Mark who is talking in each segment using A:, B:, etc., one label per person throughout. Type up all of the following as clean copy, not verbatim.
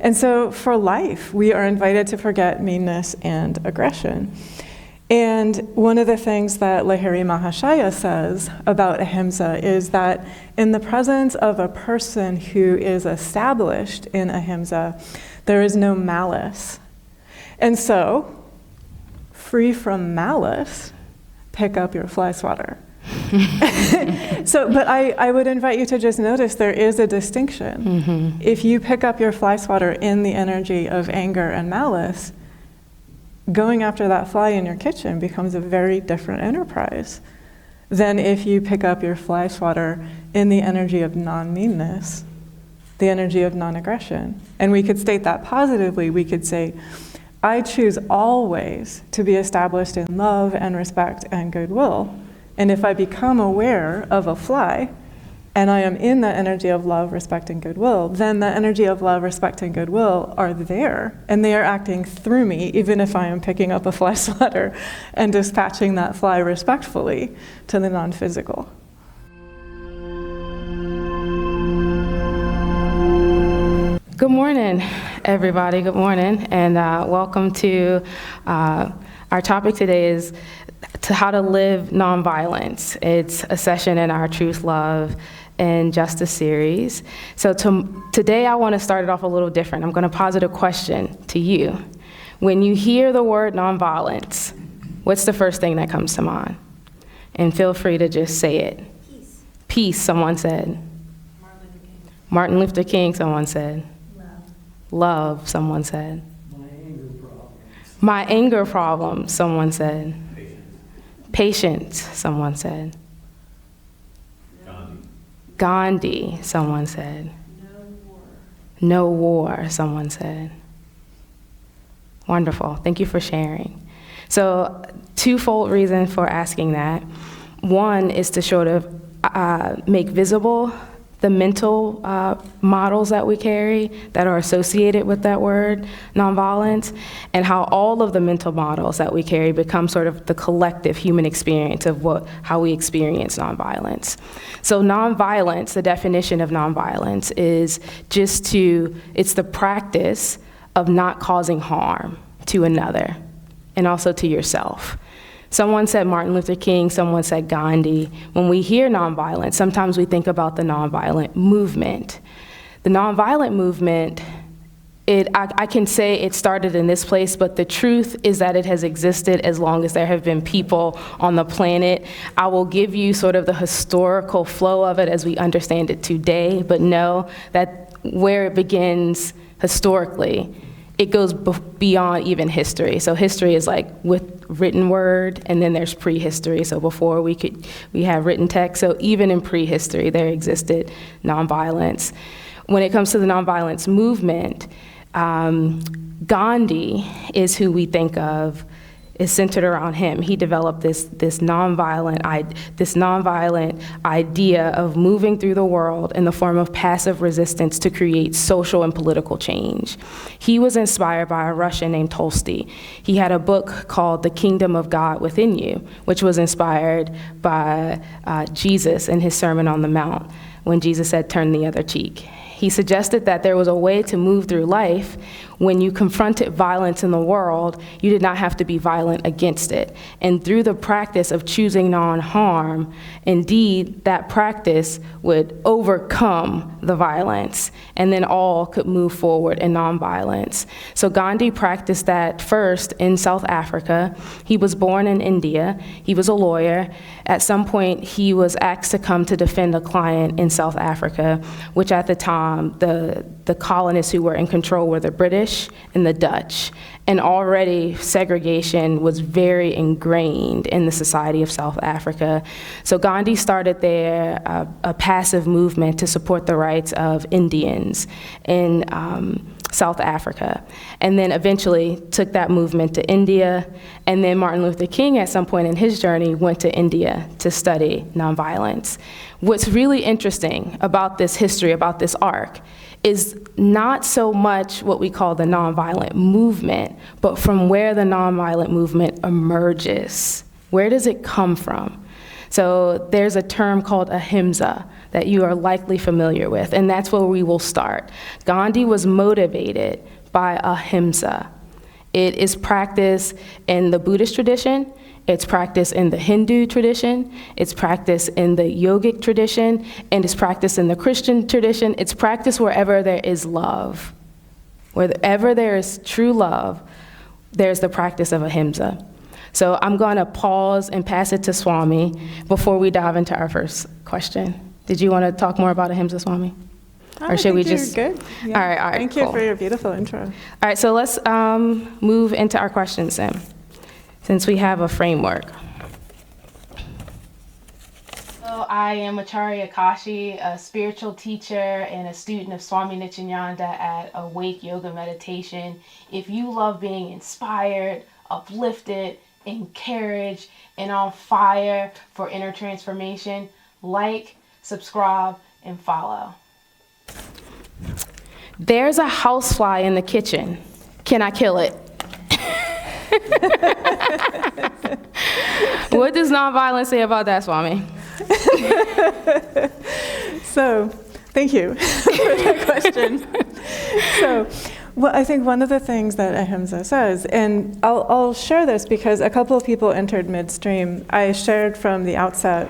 A: And so for life, we are invited to forget meanness and aggression. And one of the things that Lahiri Mahashaya says about Ahimsa is that in the presence of a person who is established in Ahimsa, there is no malice. And so, free from malice, pick up your fly swatter. But I would invite you to just notice there is a distinction. Mm-hmm. If you pick up your fly swatter in the energy of anger and malice, going after that fly in your kitchen becomes a very different enterprise than if you pick up your fly swatter in the energy of non-meanness, the energy of non-aggression. And we could state that positively. We could say, I choose always to be established in love and respect and goodwill. And if I become aware of a fly, and I am in that energy of love, respect, and goodwill, then the energy of love, respect, and goodwill are there, and they are acting through me, even if I am picking up a fly swatter and dispatching that fly respectfully to the non-physical.
B: Good morning, everybody. Good morning, and welcome to our topic today is to how to live nonviolence. It's a session in our Truth, Love, and Justice series. So today I want to start it off a little different. I'm going to posit a question to you. When you hear the word nonviolence, what's the first thing that comes to mind? And feel free to just say it.
C: Peace.
B: Peace, someone said. Martin Luther King, someone said. Love, someone said. My anger problem, someone said. Patience, someone said. Gandhi, someone said. No war, someone said. Wonderful. Thank you for sharing. So, twofold reason for asking that. One is to sort of make visible the mental models that we carry that are associated with that word, nonviolence, and how all of the mental models that we carry become sort of the collective human experience of how we experience nonviolence. So nonviolence, the definition of nonviolence is it's the practice of not causing harm to another and also to yourself. Someone said Martin Luther King, someone said Gandhi. When we hear nonviolence, sometimes we think about the nonviolent movement. The nonviolent movement, I can say it started in this place, but the truth is that it has existed as long as there have been people on the planet. I will give you sort of the historical flow of it as we understand it today, but know that where it begins historically, it goes beyond even history. So history is like with written word, and then there's prehistory. So before we have written text. So even in prehistory, there existed nonviolence. When it comes to the nonviolence movement, Gandhi is who we think of, is centered around him. He developed this nonviolent idea of moving through the world in the form of passive resistance to create social and political change. He was inspired by a Russian named Tolstoy. He had a book called The Kingdom of God Within You, which was inspired by Jesus in his Sermon on the Mount, when Jesus said, "Turn the other cheek." He suggested that there was a way to move through life when you confronted violence in the world, you did not have to be violent against it. And through the practice of choosing non-harm, indeed, that practice would overcome the violence, and then all could move forward in nonviolence. So Gandhi practiced that first in South Africa. He was born in India. He was a lawyer. At some point, he was asked to come to defend a client in South Africa, which at the time, the colonists who were in control were the British and the Dutch. And already segregation was very ingrained in the society of South Africa. So Gandhi started there a passive movement to support the rights of Indians in South Africa, and then eventually took that movement to India. And then Martin Luther King, at some point in his journey, went to India to study nonviolence. What's really interesting about this history, about this arc, is not so much what we call the nonviolent movement, but from where the nonviolent movement emerges. Where does it come from? So there's a term called Ahimsa that you are likely familiar with, and that's where we will start. Gandhi was motivated by Ahimsa. It is practiced in the Buddhist tradition, it's practiced in the Hindu tradition, it's practiced in the Yogic tradition, and it's practiced in the Christian tradition. It's practiced wherever there is love. Wherever there is true love, there's the practice of Ahimsa. So I'm going to pause and pass it to Swami before we dive into our first question. Did you want to talk more about Ahimsa, Swami? Or should we just?
A: You're good. Yeah.
B: All right.
A: Thank
B: cool.
A: you for your beautiful intro.
B: All right, so let's move into our questions then, since we have a framework. So I am Acharya Kashi, a spiritual teacher and a student of Swami Nityananda at Awake Yoga Meditation. If you love being inspired, uplifted, encouraged, and on fire for inner transformation, like, subscribe, and follow. There's a housefly in the kitchen. Can I kill it? What does nonviolence say about that, Swami?
A: So, thank you for that question. So, well, I think one of the things that Ahimsa says, and I'll share this because a couple of people entered midstream. I shared from the outset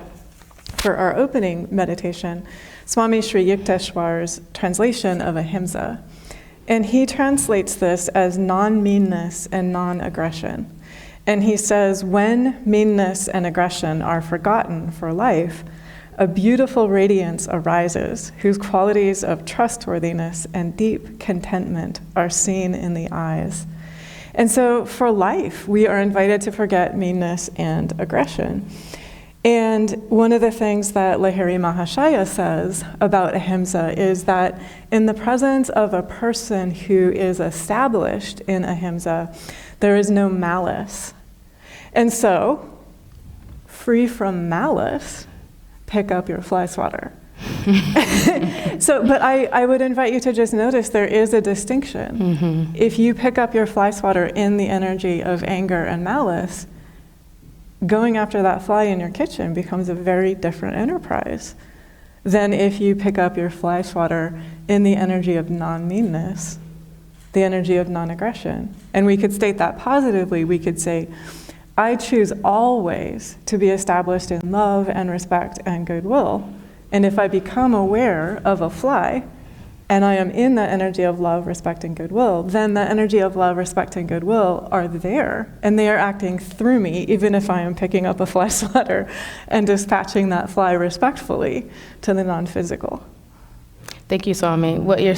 A: for our opening meditation, Swami Sri Yukteswar's translation of Ahimsa. And he translates this as non-meanness and non-aggression. And he says, when meanness and aggression are forgotten for life, a beautiful radiance arises, whose qualities of trustworthiness and deep contentment are seen in the eyes. And so for life, we are invited to forget meanness and aggression. And one of the things that Lahiri Mahashaya says about Ahimsa is that in the presence of a person who is established in Ahimsa, there is no malice. And so, free from malice, pick up your fly swatter. But I would invite you to just notice there is a distinction. Mm-hmm. If you pick up your fly swatter in the energy of anger and malice, going after that fly in your kitchen becomes a very different enterprise than if you pick up your fly swatter in the energy of non-meanness, the energy of non-aggression. And we could state that positively. We could say, I choose always to be established in love and respect and goodwill. And if I become aware of a fly, and I am in the energy of love, respect, and goodwill, then the energy of love, respect, and goodwill are there, and they are acting through me, even if I am picking up a fly swatter and dispatching that fly respectfully to the non-physical.
B: Thank you, Swami. What you're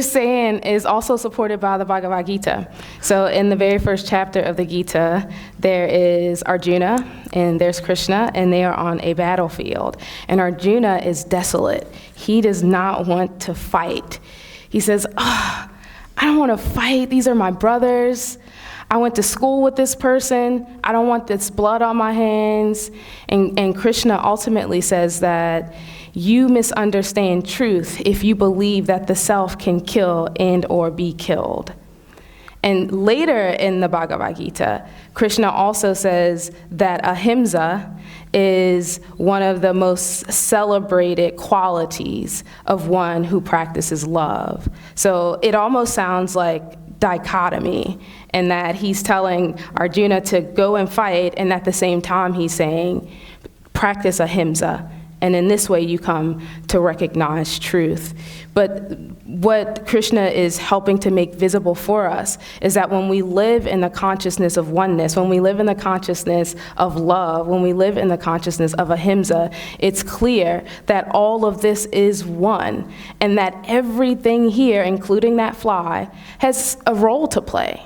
B: saying is also supported by the Bhagavad Gita. So in the very first chapter of the Gita, there is Arjuna and there's Krishna, and they are on a battlefield. And Arjuna is desolate. He does not want to fight. He says, I don't want to fight. These are my brothers. I went to school with this person. I don't want this blood on my hands. And Krishna ultimately says that you misunderstand truth if you believe that the self can kill and or be killed. And later in the Bhagavad Gita, Krishna also says that Ahimsa is one of the most celebrated qualities of one who practices love. So it almost sounds like dichotomy, in that he's telling Arjuna to go and fight, and at the same time he's saying, practice Ahimsa. And in this way, you come to recognize truth. But what Krishna is helping to make visible for us is that when we live in the consciousness of oneness, when we live in the consciousness of love, when we live in the consciousness of Ahimsa, it's clear that all of this is one, and that everything here, including that fly, has a role to play.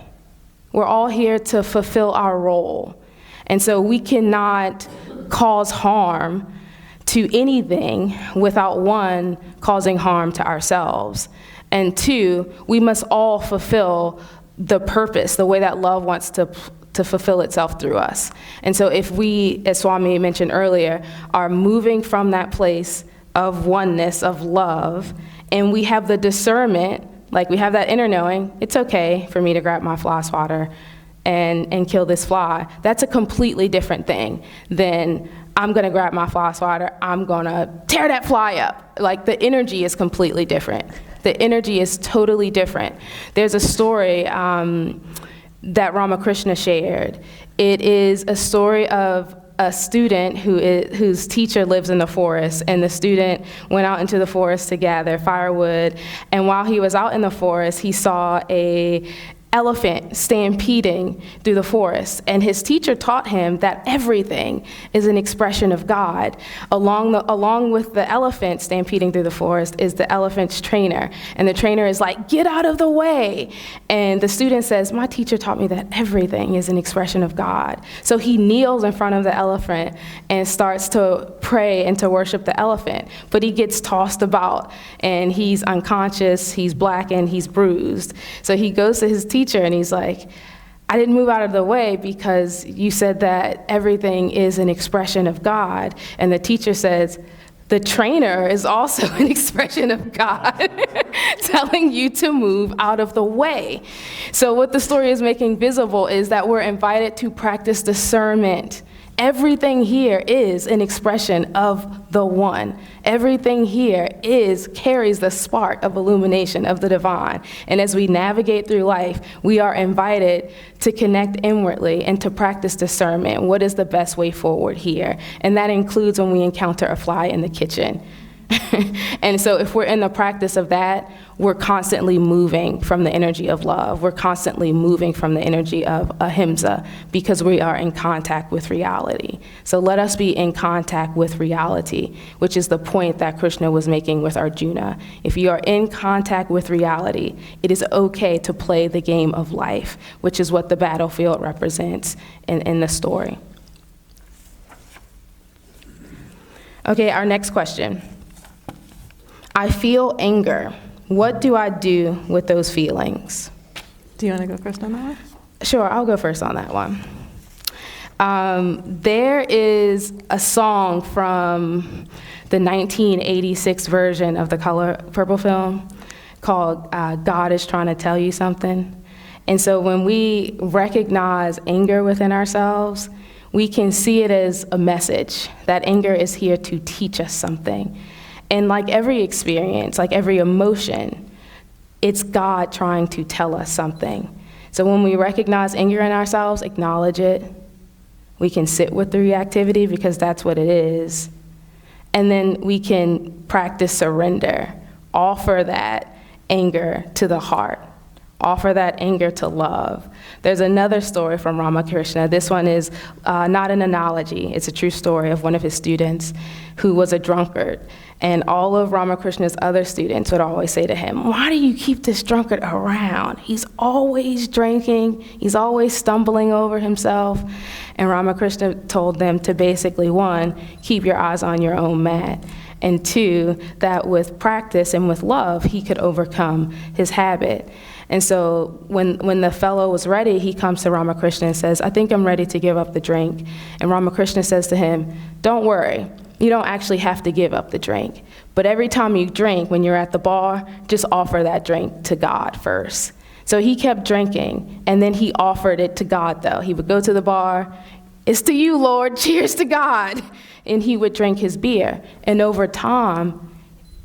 B: We're all here to fulfill our role. And so we cannot cause harm to anything without, one, causing harm to ourselves, and two, we must all fulfill the purpose, the way that love wants to fulfill itself through us. And so if we, as Swami mentioned earlier, are moving from that place of oneness, of love, and we have the discernment, like we have that inner knowing, it's okay for me to grab my fly swatter and kill this fly. That's a completely different thing than I'm gonna grab my fly swatter, I'm gonna tear that fly up. Like, the energy is completely different. The energy is totally different. There's a story that Ramakrishna shared. It is a story of a student whose teacher lives in the forest, and the student went out into the forest to gather firewood, and while he was out in the forest, he saw a elephant stampeding through the forest, and his teacher taught him that everything is an expression of God. Along with the elephant stampeding through the forest is the elephant's trainer, and the trainer is like, "Get out of the way!" And the student says, "My teacher taught me that everything is an expression of God." So he kneels in front of the elephant and starts to pray and to worship the elephant, but he gets tossed about, and he's unconscious, he's black, and he's bruised. So he goes to his teacher and he's like, "I didn't move out of the way because you said that everything is an expression of God." And the teacher says, "The trainer is also an expression of God," telling you to move out of the way. So what the story is making visible is that we're invited to practice discernment. Everything here is an expression of the one. Everything here carries the spark of illumination of the divine. And as we navigate through life, we are invited to connect inwardly and to practice discernment. What is the best way forward here? And that includes when we encounter a fly in the kitchen. And so if we're in the practice of that, we're constantly moving from the energy of love. We're constantly moving from the energy of ahimsa because we are in contact with reality. So let us be in contact with reality, which is the point that Krishna was making with Arjuna. If you are in contact with reality, it is okay to play the game of life, which is what the battlefield represents in the story. Okay, our next question. I feel anger. What do I do with those feelings?
A: Do you want to go first on that one?
B: Sure, I'll go first on that one. There is a song from the 1986 version of the Color Purple film called God is Trying to Tell You Something. And so when we recognize anger within ourselves, we can see it as a message that anger is here to teach us something. And like every experience, like every emotion, it's God trying to tell us something. So when we recognize anger in ourselves, acknowledge it. We can sit with the reactivity because that's what it is. And then we can practice surrender. Offer that anger to the heart. Offer that anger to love. There's another story from Ramakrishna. This one is not an analogy. It's a true story of one of his students who was a drunkard. And all of Ramakrishna's other students would always say to him, "Why do you keep this drunkard around? He's always drinking. He's always stumbling over himself." And Ramakrishna told them to basically, one, keep your eyes on your own mat. And two, that with practice and with love, he could overcome his habit. And so when the fellow was ready, he comes to Ramakrishna and says, "I think I'm ready to give up the drink." And Ramakrishna says to him, "Don't worry. You don't actually have to give up the drink. But every time you drink, when you're at the bar, just offer that drink to God first." So he kept drinking, and then he offered it to God, though. He would go to the bar, "It's to you, Lord. Cheers to God." And he would drink his beer. And over time,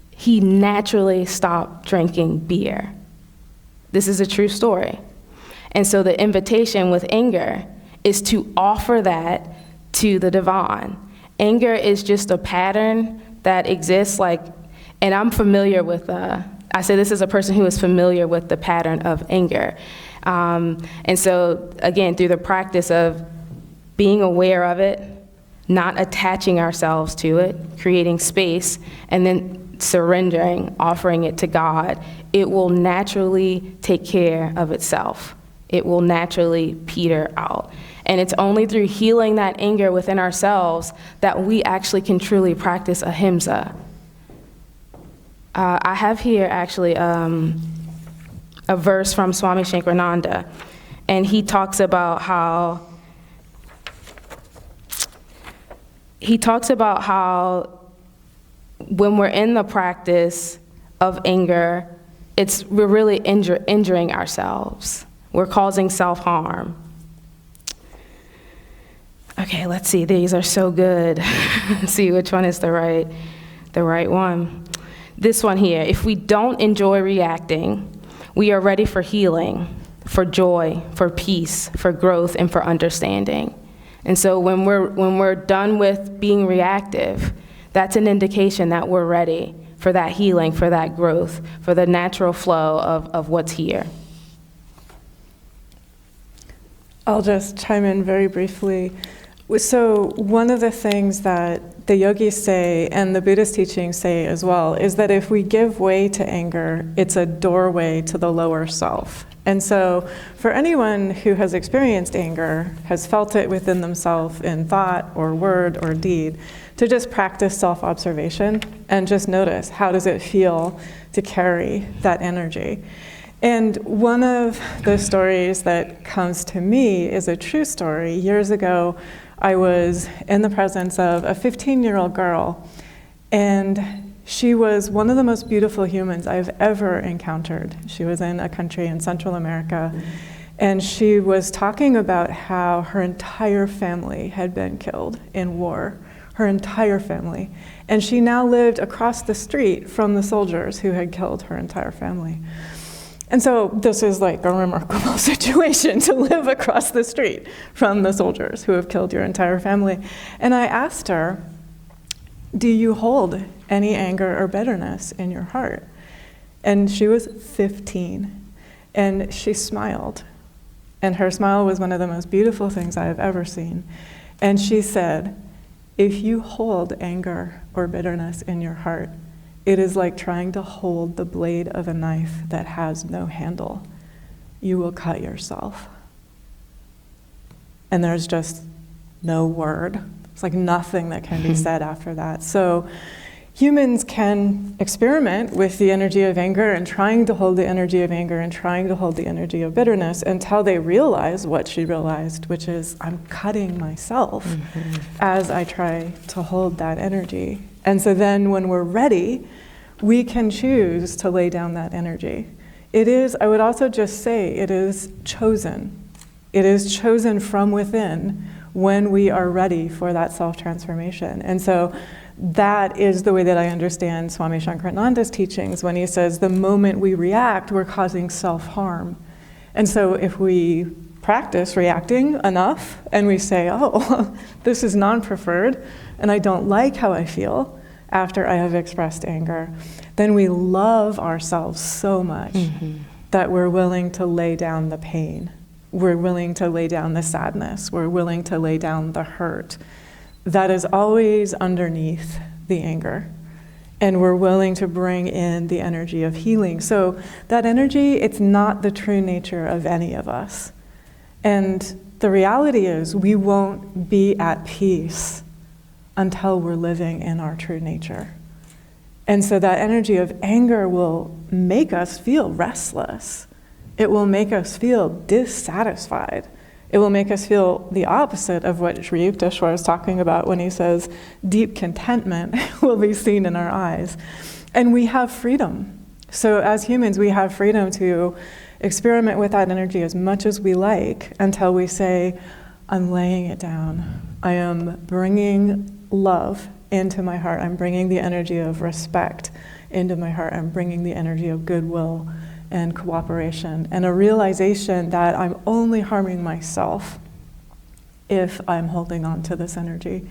B: he naturally stopped drinking beer. This is a true story. And so the invitation with anger is to offer that to the divine. Anger is just a pattern that exists, and I'm familiar with, I say this as a person who is familiar with the pattern of anger. And so, again, through the practice of being aware of it, not attaching ourselves to it, creating space, and then surrendering, offering it to God, it will naturally take care of itself. It will naturally peter out. And it's only through healing that anger within ourselves that we actually can truly practice ahimsa. I have here actually a verse from Swami Nityananda, and he talks about how when we're in the practice of anger, we're really injuring ourselves. We're causing self-harm. Okay, let's see. These are so good. See which one is the right one. This one here. If we don't enjoy reacting, we are ready for healing, for joy, for peace, for growth, and for understanding. And so when we're done with being reactive, that's an indication that we're ready for that healing, for that growth, for the natural flow of what's here.
A: I'll just chime in very briefly. So one of the things that the yogis say, and the Buddhist teachings say as well, is that if we give way to anger, it's a doorway to the lower self. And so for anyone who has experienced anger, has felt it within themselves in thought or word or deed, to just practice self-observation and just notice, how does it feel to carry that energy? And one of the stories that comes to me is a true story. Years ago, I was in the presence of a 15-year-old girl, and she was one of the most beautiful humans I've ever encountered. She was in a country in Central America, and she was talking about how her entire family had been killed in war, her entire family. And she now lived across the street from the soldiers who had killed her entire family. And so this is like a remarkable situation, to live across the street from the soldiers who have killed your entire family. And I asked her, do you hold any anger or bitterness in your heart? And she was 15, and she smiled. And her smile was one of the most beautiful things I have ever seen. And she said, if you hold anger or bitterness in your heart, it is like trying to hold the blade of a knife that has no handle. You will cut yourself. And there's just no word. It's like nothing that can be said after that. So humans can experiment with the energy of anger and trying to hold the energy of anger and trying to hold the energy of bitterness until they realize what she realized, which is, I'm cutting myself as I try to hold that energy. And so then when we're ready, we can choose to lay down that energy. It is, I would also just say, it is chosen. It is chosen from within when we are ready for that self-transformation. And so that is the way that I understand Swami Shankarananda's teachings when he says the moment we react, we're causing self-harm. And so if we practice reacting enough and we say, oh, this is non-preferred and I don't like how I feel after I have expressed anger, then we love ourselves so much that we're willing to lay down the pain. We're willing to lay down the sadness. We're willing to lay down the hurt. That is always underneath the anger. And we're willing to bring in the energy of healing. So that energy, it's not the true nature of any of us. And the reality is we won't be at peace until we're living in our true nature. And so that energy of anger will make us feel restless. It will make us feel dissatisfied. It will make us feel the opposite of what Sri Yukteswar is talking about when he says deep contentment will be seen in our eyes. And we have freedom. So as humans, we have freedom to experiment with that energy as much as we like until we say, I'm laying it down. I am bringing love into my heart. I'm bringing the energy of respect into my heart. I'm bringing the energy of goodwill and cooperation, and a realization that I'm only harming myself if I'm holding on to this energy.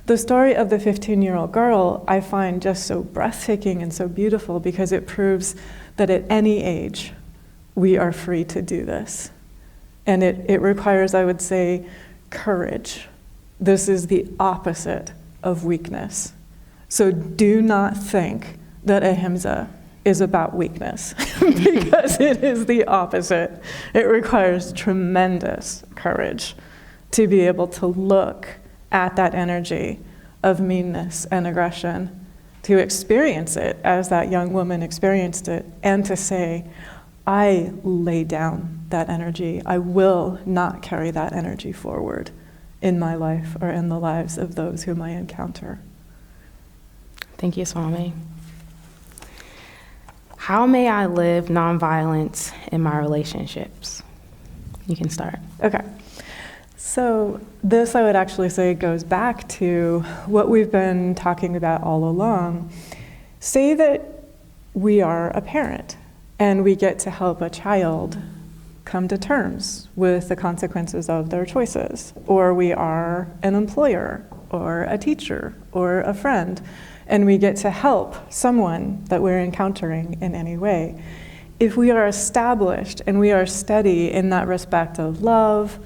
A: The story of the 15-year-old girl I find just so breathtaking and so beautiful because it proves that at any age we are free to do this. And it requires, I would say, courage. This is the opposite of weakness. So do not think that Ahimsa is about weakness because it is the opposite. It requires tremendous courage to be able to look at that energy of meanness and aggression, to experience it as that young woman experienced it, and to say, I lay down that energy. I will not carry that energy forward in my life or in the lives of those whom I encounter.
B: Thank you, Swami. How may I live nonviolence in my relationships? You can start.
A: Okay. So this, I would actually say, goes back to what we've been talking about all along. Say that we are a parent and we get to help a child come to terms with the consequences of their choices, or we are an employer or a teacher or a friend, and we get to help someone that we're encountering in any way. If we are established and we are steady in that respect of love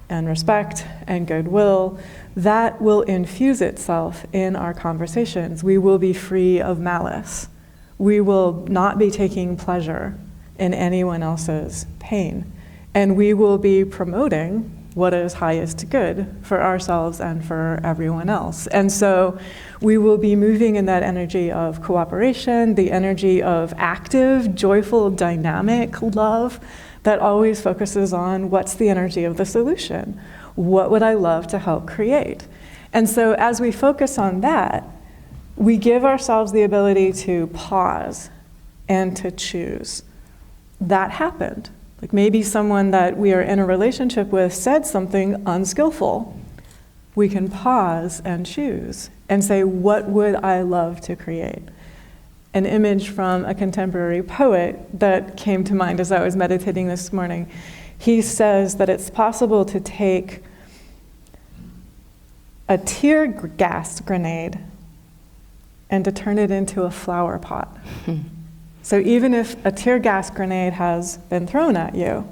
A: and respect and goodwill, that will infuse itself in our conversations. We will be free of malice. We will not be taking pleasure in anyone else's pain. And we will be promoting what is highest good for ourselves and for everyone else. And so we will be moving in that energy of cooperation, the energy of active, joyful, dynamic love that always focuses on what's the energy of the solution? What would I love to help create? And so as we focus on that, we give ourselves the ability to pause and to choose. That happened. Like maybe someone that we are in a relationship with said something unskillful. We can pause and choose and say, what would I love to create? An image from a contemporary poet that came to mind as I was meditating this morning. He says that it's possible to take a tear gas grenade and to turn it into a flower pot. So even if a tear gas grenade has been thrown at you,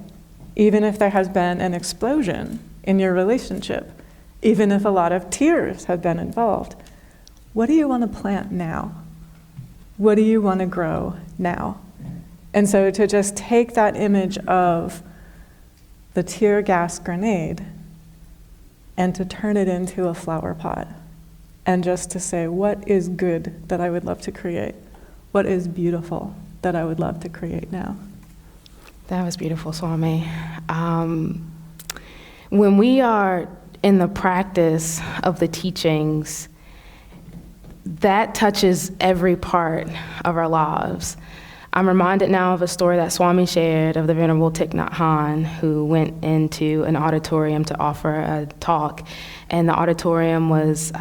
A: even if there has been an explosion in your relationship, even if a lot of tears have been involved, what do you want to plant now? What do you want to grow now? And so to just take that image of the tear gas grenade and to turn it into a flower pot, and just to say, what is good that I would love to create? What is beautiful that I would love to create now?
B: That was beautiful, Swami. When we are in the practice of the teachings, that touches every part of our lives. I'm reminded now of a story that Swami shared of the Venerable Thich Nhat Hanh, who went into an auditorium to offer a talk, and the auditorium was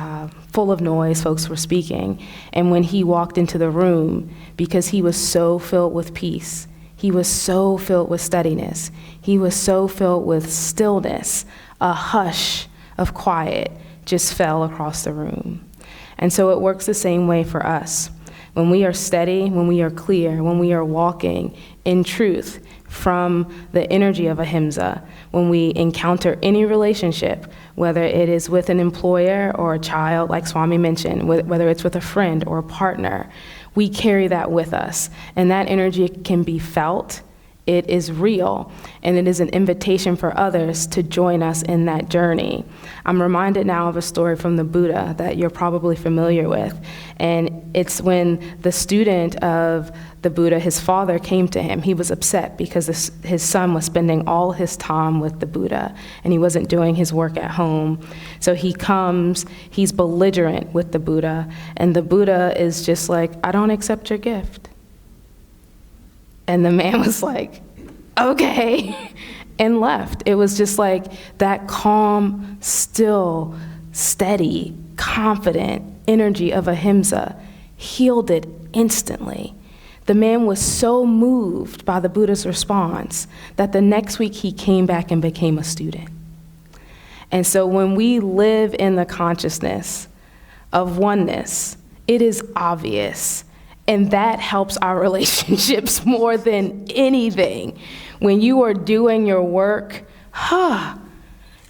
B: full of noise, folks were speaking, and when he walked into the room, because he was so filled with peace, he was so filled with steadiness, he was so filled with stillness, a hush of quiet just fell across the room. And so it works the same way for us. When we are steady, when we are clear, when we are walking in truth from the energy of Ahimsa, when we encounter any relationship, whether it is with an employer or a child, like Swami mentioned, whether it's with a friend or a partner, we carry that with us. And that energy can be felt. It is real, and it is an invitation for others to join us in that journey. I'm reminded now of a story from the Buddha that you're probably familiar with, and it's when the student of the Buddha, his father, came to him. He was upset because his son was spending all his time with the Buddha, and he wasn't doing his work at home. So he comes, he's belligerent with the Buddha, and the Buddha is just like, I don't accept your gift. And the man was like, okay, and left. It was just like that calm, still, steady, confident energy of Ahimsa healed it instantly. The man was so moved by the Buddha's response that the next week he came back and became a student. And so when we live in the consciousness of oneness, it is obvious. And that helps our relationships more than anything. When you are doing your work,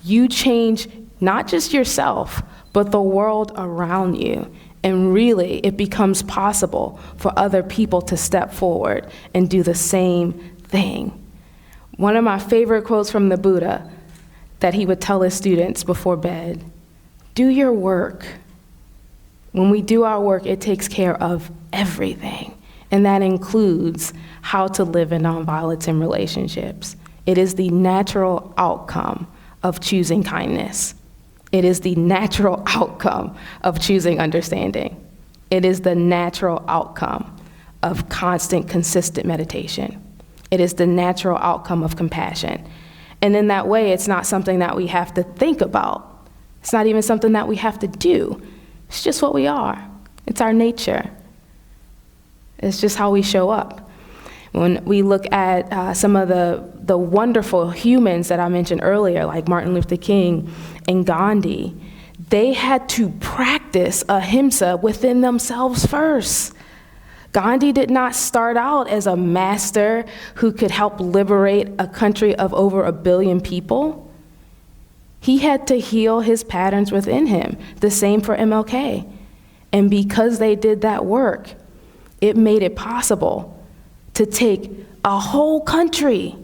B: you change not just yourself, but the world around you. And really, it becomes possible for other people to step forward and do the same thing. One of my favorite quotes from the Buddha that he would tell his students before bed, do your work. When we do our work, it takes care of everything. And that includes how to live in nonviolence in relationships. It is the natural outcome of choosing kindness. It is the natural outcome of choosing understanding. It is the natural outcome of constant, consistent meditation. It is the natural outcome of compassion. And in that way, it's not something that we have to think about. It's not even something that we have to do. It's just what we are. It's our nature. It's just how we show up. When we look at some of the wonderful humans that I mentioned earlier, like Martin Luther King and Gandhi, they had to practice ahimsa within themselves first. Gandhi did not start out as a master who could help liberate a country of over 1 billion people. He had to heal his patterns within him. The same for MLK. And because they did that work, it made it possible to take a whole country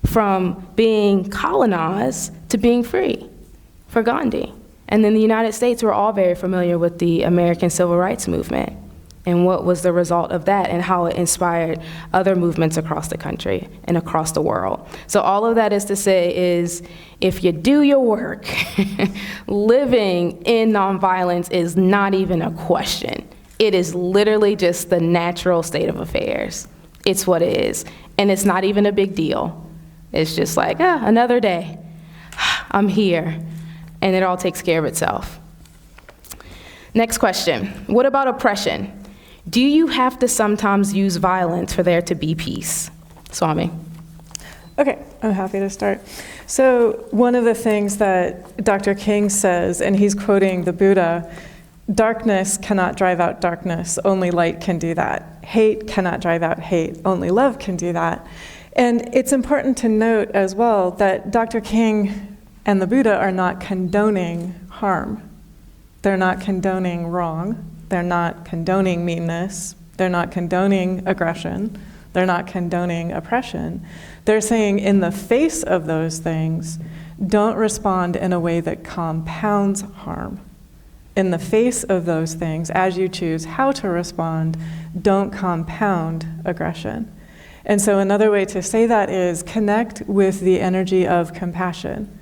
B: from being colonized to being free for Gandhi. And then the United States, we're all very familiar with the American Civil Rights Movement and what was the result of that and how it inspired other movements across the country and across the world. So all of that is to say is, if you do your work, living in nonviolence is not even a question. It is literally just the natural state of affairs. It's what it is. And it's not even a big deal. It's just like, another day. I'm here. And it all takes care of itself. Next question. What about oppression? Do you have to sometimes use violence for there to be peace? Swami.
A: Okay, I'm happy to start. So one of the things that Dr. King says, and he's quoting the Buddha, darkness cannot drive out darkness, only light can do that. Hate cannot drive out hate, only love can do that. And it's important to note as well that Dr. King and the Buddha are not condoning harm. They're not condoning wrong. They're not condoning meanness. They're not condoning aggression. They're not condoning oppression. They're saying in the face of those things, don't respond in a way that compounds harm. In the face of those things, as you choose how to respond, don't compound aggression. And so another way to say that is connect with the energy of compassion.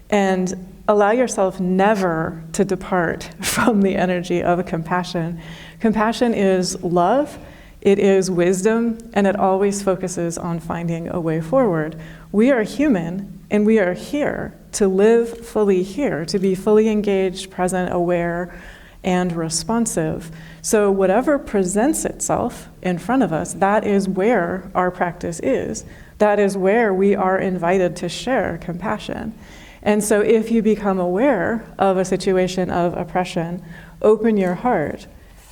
A: And allow yourself never to depart from the energy of compassion. Compassion is love, it is wisdom, and it always focuses on finding a way forward. We are human, and we are here to live fully here, to be fully engaged, present, aware, and responsive. So whatever presents itself in front of us, that is where our practice is. That is where we are invited to share compassion. And so if you become aware of a situation of oppression, open your heart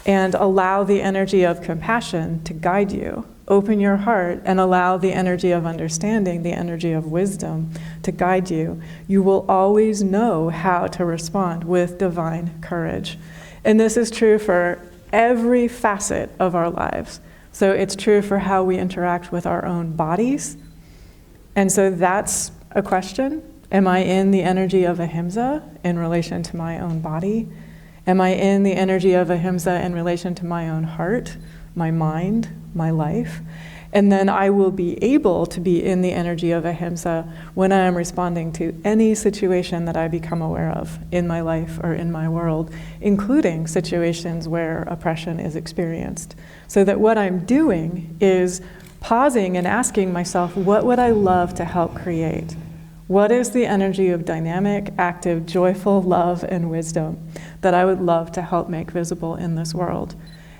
A: and allow the energy of compassion to guide you. Open your heart and allow the energy of understanding, the energy of wisdom to guide you. You will always know how to respond with divine courage. And this is true for every facet of our lives. So it's true for how we interact with our own bodies. And so that's a question. Am I in the energy of ahimsa in relation to my own body? Am I in the energy of ahimsa in relation to my own heart, my mind, my life? And then I will be able to be in the energy of ahimsa when I am responding to any situation that I become aware of in my life or in my world, including situations where oppression is experienced. So that what I'm doing is pausing and asking myself, what would I love to help create? What is the energy of dynamic, active, joyful love and wisdom that I would love to help make visible in this world?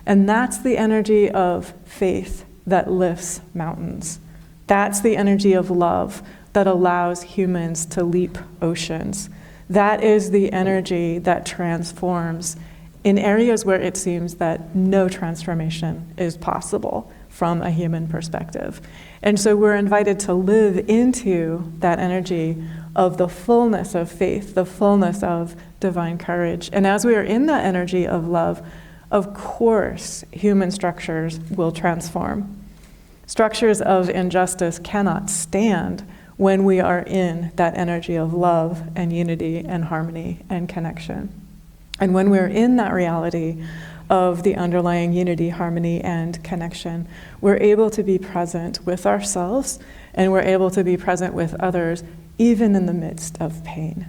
A: And that's the energy of faith that lifts mountains. That's the energy of love that allows humans to leap oceans. That is the energy that transforms in areas where it seems that no transformation is possible from a human perspective. And so we're invited to live into that energy of the fullness of faith, the fullness of divine courage. And as we are in that energy of love, of course, human structures will transform. Structures of injustice cannot stand when we are in that energy of love and unity and harmony and connection. And when we're in that reality of the underlying unity, harmony, and connection, we're able to be present with ourselves and we're able to be present with others, even in the midst of pain.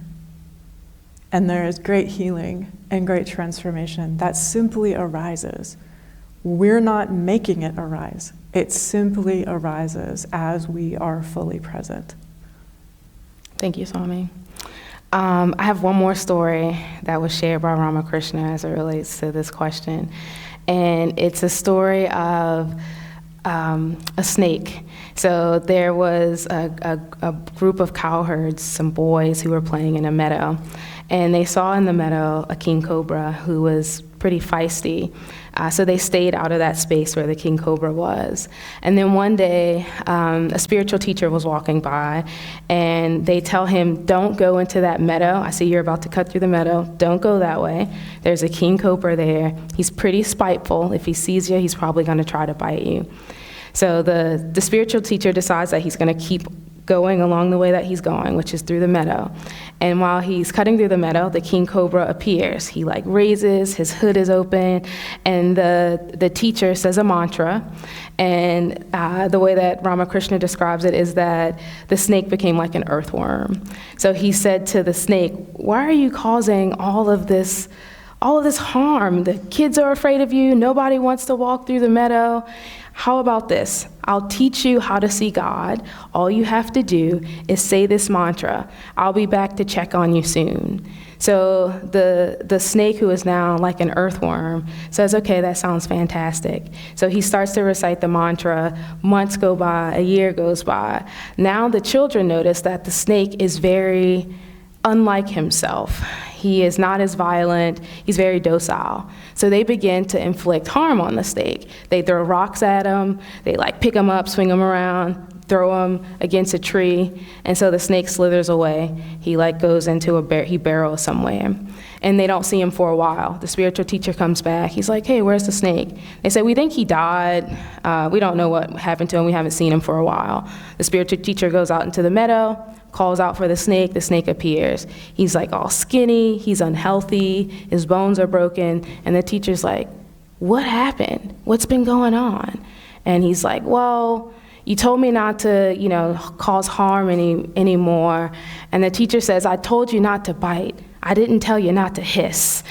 A: And there is great healing and great transformation that simply arises We're not making it arise. It simply arises as we are fully present.
B: Thank you, Swami. I have one more story that was shared by Ramakrishna as it relates to this question. And it's a story of a snake. So there was a group of cowherds, some boys who were playing in a meadow. And they saw in the meadow a king cobra who was pretty feisty. So they stayed out of that space where the king cobra was. And then one day, a spiritual teacher was walking by, and they tell him, don't go into that meadow. I see you're about to cut through the meadow. Don't go that way. There's a king cobra there. He's pretty spiteful. If he sees you, he's probably going to try to bite you. So the spiritual teacher decides that he's going to keep going along the way that he's going, which is through the meadow. And while he's cutting through the meadow, the king cobra appears. He raises, his hood is open, and the teacher says a mantra. And the way that Ramakrishna describes it is that the snake became like an earthworm. So he said to the snake, why are you causing all of this harm? The kids are afraid of you. Nobody wants to walk through the meadow. How about this? I'll teach you how to see God. All you have to do is say this mantra. I'll be back to check on you soon. So the snake, who is now like an earthworm, says, okay, that sounds fantastic. So he starts to recite the mantra. Months go by, a year goes by. Now the children notice that the snake is very unlike himself. He is not as violent. He's very docile. So they begin to inflict harm on the snake. They throw rocks at him. They pick him up, swing him around, throw him against a tree. And so the snake slithers away. He goes into he burrows somewhere. And they don't see him for a while. The spiritual teacher comes back. He's like, hey, where's the snake? They say, we think he died. We don't know what happened to him. We haven't seen him for a while. The spiritual teacher goes out into the meadow, calls out for the snake appears. He's all skinny, he's unhealthy, his bones are broken, and the teacher's like, what happened? What's been going on? And he's like, well, you told me not to, cause harm anymore. And the teacher says, I told you not to bite. I didn't tell you not to hiss.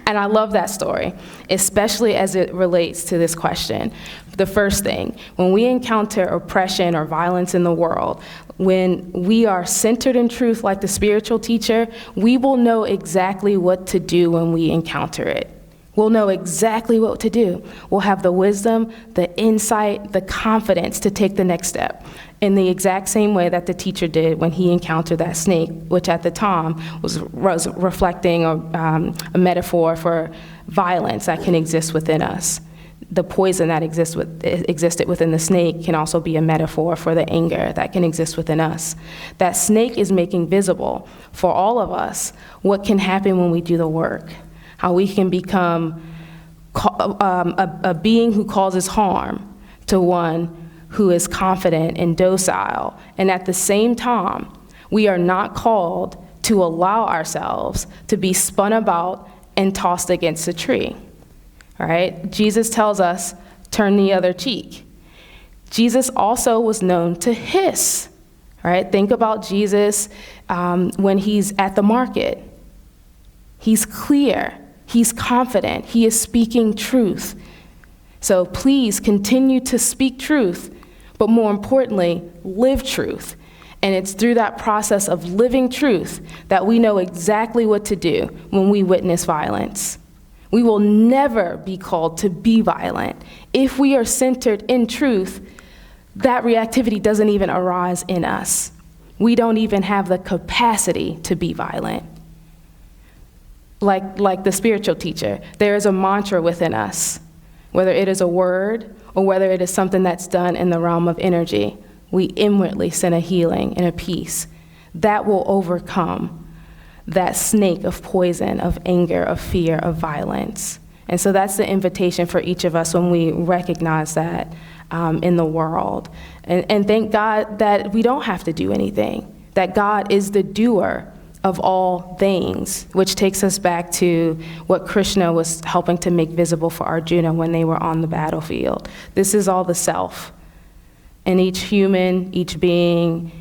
B: And I love that story, especially as it relates to this question. The first thing, when we encounter oppression or violence in the world, when we are centered in truth like the spiritual teacher, we will know exactly what to do when we encounter it. We'll know exactly what to do. We'll have the wisdom, the insight, the confidence to take the next step in the exact same way that the teacher did when he encountered that snake, which at the time was reflecting a metaphor for violence that can exist within us. The poison that existed within the snake can also be a metaphor for the anger that can exist within us. That snake is making visible for all of us what can happen when we do the work, how we can become a being who causes harm to one who is confident and docile. And at the same time, we are not called to allow ourselves to be spun about and tossed against a tree. All right? Jesus tells us, turn the other cheek. Jesus also was known to hiss. All right? Think about Jesus when he's at the market. He's clear. He's confident. He is speaking truth. So please continue to speak truth, but more importantly, live truth. And it's through that process of living truth that we know exactly what to do when we witness violence. We will never be called to be violent. If we are centered in truth, that reactivity doesn't even arise in us. We don't even have the capacity to be violent. Like the spiritual teacher, there is a mantra within us, whether it is a word or whether it is something that's done in the realm of energy. We inwardly send a healing and a peace that will overcome that snake of poison, of anger, of fear, of violence. And so that's the invitation for each of us when we recognize that in the world. And thank God that we don't have to do anything, that God is the doer of all things, which takes us back to what Krishna was helping to make visible for Arjuna when they were on the battlefield. This is all the self. And each human, each being,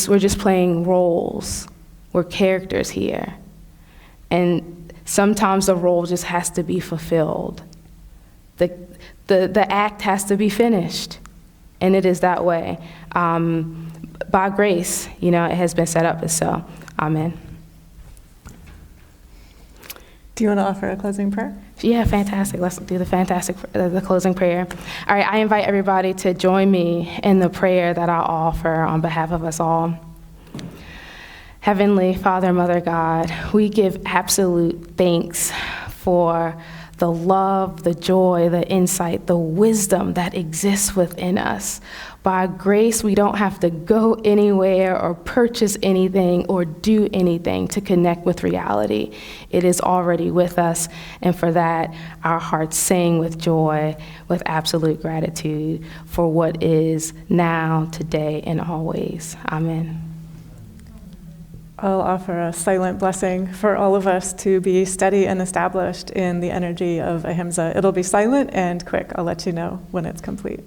B: we're just playing roles. We're characters here. And Sometimes the role just has to be fulfilled. The act has to be finished, and it is that way. By grace, it has been set up as so. Amen.
A: Do you want to offer a closing prayer?
B: Yeah, fantastic. Let's do the closing prayer. All right, I invite everybody to join me in the prayer that I'll offer on behalf of us all. Heavenly Father, Mother God, we give absolute thanks for the love, the joy, the insight, the wisdom that exists within us. By grace, we don't have to go anywhere or purchase anything or do anything to connect with reality. It is already with us, and for that, our hearts sing with joy, with absolute gratitude for what is now, today, and always. Amen.
A: I'll offer a silent blessing for all of us to be steady and established in the energy of Ahimsa. It'll be silent and quick. I'll let you know when it's complete.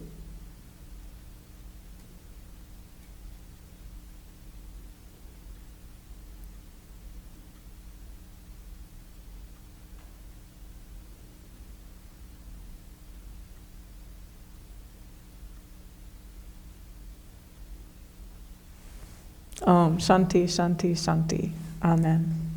A: Om Shanti, Shanti, Shanti. Amen.